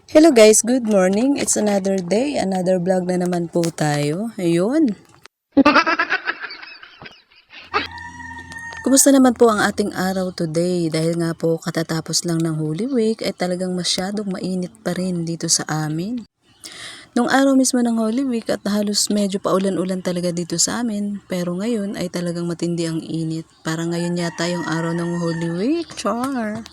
Hello guys, good morning. It's another day, another vlog na naman po tayo. Ayun. Kumusta naman po ang ating araw today? Dahil nga po katatapos lang ng Holy Week ay talagang masyadong mainit pa rin dito sa amin. Nung araw mismo ng Holy Week at halos medyo paulan-ulan talaga dito sa amin. Pero ngayon ay talagang matindi ang init. Parang ngayon yata yung araw ng Holy Week. Char!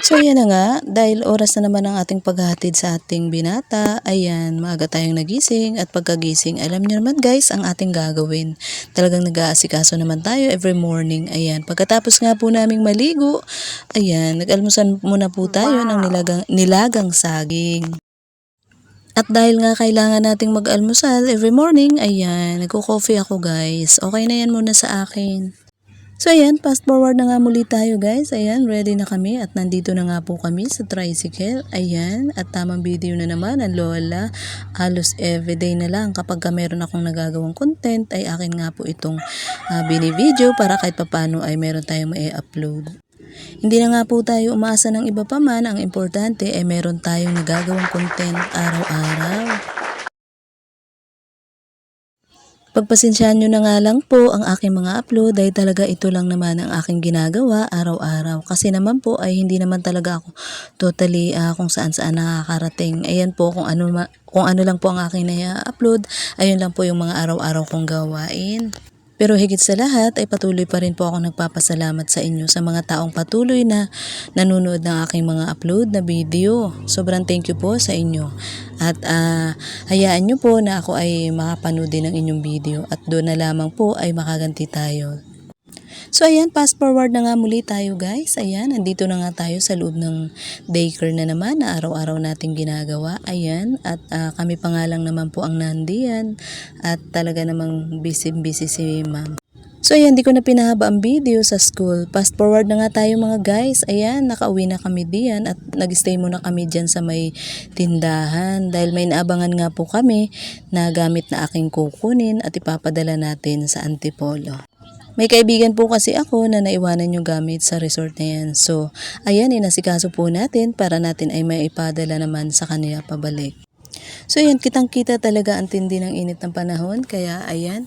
So yan na nga, dahil oras na naman ang ating paghahatid sa ating binata, ayan, maaga tayong nagising at pagkagising, alam niyo naman guys, ang ating gagawin. Talagang nag-aasikaso naman tayo every morning, ayan. Pagkatapos nga po naming maligo, ayan, nag-almusan muna po tayo ng nilagang saging. At dahil nga kailangan nating mag-almusal every morning, ayan, nagko-coffee ako guys. Okay na yan muna sa akin. So ayan, fast forward na nga muli tayo guys. Ayan, ready na kami at nandito na nga po kami sa tricycle. Ayan, at tamang video na naman ang lola. Halos everyday na lang kapag meron akong nagagawang content ay akin nga po itong bini-video para kahit papano ay meron tayong ma-upload. Hindi na nga po tayo umaasa ng iba pa man. Ang importante ay meron tayong nagagawang content araw-araw. Pagpasensyahan nyo na nga lang po ang aking mga upload dahil talaga ito lang naman ang aking ginagawa araw-araw. Kasi naman po ay hindi naman talaga ako totally kung saan-saan nakakarating. Ayan po kung ano lang po ang aking na-upload, ayun lang po yung mga araw-araw kong gawain. Pero higit sa lahat ay patuloy pa rin po ako nagpapasalamat sa inyo sa mga taong patuloy na nanonood ng aking mga upload na video. Sobrang thank you po sa inyo. At hayaan nyo po na ako ay makapanood din ng inyong video at doon na lamang po ay makaganti tayo. So ayan, fast forward na nga muli tayo guys. Ayan, nandito na nga tayo sa loob ng daycare na naman na araw-araw nating ginagawa. Ayan, at kami pa nga lang naman po ang nandiyan at talaga namang busy-busy si ma'am. So ayan, di ko na pinahaba ang video sa school. Fast forward na nga tayo mga guys. Ayan, nakauwi na kami diyan at nag-stay muna kami dyan sa may tindahan. Dahil may naabangan nga po kami na gamit na aking kukunin at ipapadala natin sa Antipolo. May kaibigan po kasi ako na naiwanan yung gamit sa resort na yan. So, ayan, inasikaso po natin para natin ay may ipadala naman sa kanila pabalik. So, ayan, kitang-kita talaga ang tindi ng init ng panahon. Kaya, ayan,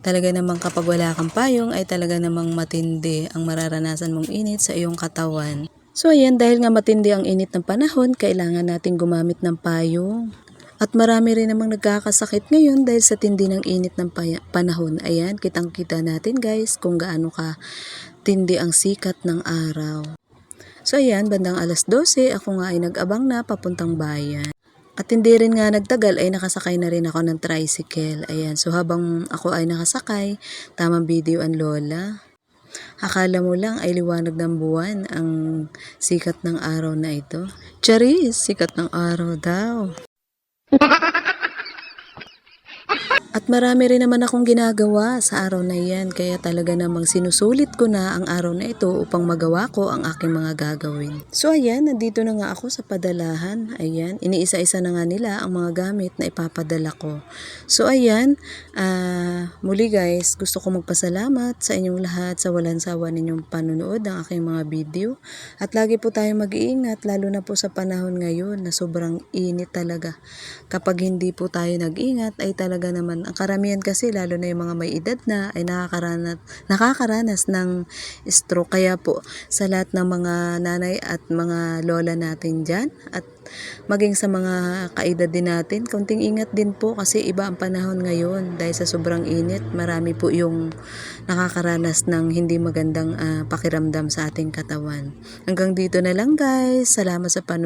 talaga namang kapag wala kang payong ay talaga namang matindi ang mararanasan mong init sa iyong katawan. So, ayan, dahil nga matindi ang init ng panahon, kailangan natin gumamit ng payong. At marami rin namang nagkakasakit ngayon dahil sa tindi ng init ng panahon. Ayan, kitang-kita natin guys kung gaano ka tindi ang sikat ng araw. So ayan, bandang alas 12, ako nga ay nag-abang na papuntang bayan. At hindi rin nga nagtagal ay nakasakay na rin ako ng tricycle. Ayan, so habang ako ay nakasakay, tamang video ang lola. Akala mo lang ay liwanag ng buwan ang sikat ng araw na ito. Charis, sikat ng araw daw. At marami rin naman akong ginagawa sa araw na yan, kaya talaga namang sinusulit ko na ang araw na ito upang magawa ko ang aking mga gagawin. So ayan, nandito na nga ako sa padalahan. Ayan, iniisa-isa na nga nila ang mga gamit na ipapadala ko. So ayan, muli guys, gusto ko magpasalamat sa inyong lahat sa walang sawa ninyong panonood ng aking mga video. At lagi po tayong mag-iingat, lalo na po sa panahon ngayon na sobrang init talaga. Kapag hindi po tayo nag-ingat ay talaga naman ang karamihan kasi lalo na yung mga may edad na ay nakakaranas ng stroke. Kaya po sa lahat ng mga nanay at mga lola natin dyan at maging sa mga kaedad din natin, kaunting ingat din po kasi iba ang panahon ngayon dahil sa sobrang init. Marami po yung nakakaranas ng hindi magandang pakiramdam sa ating katawan. Hanggang dito na lang guys. Salamat sa panonood.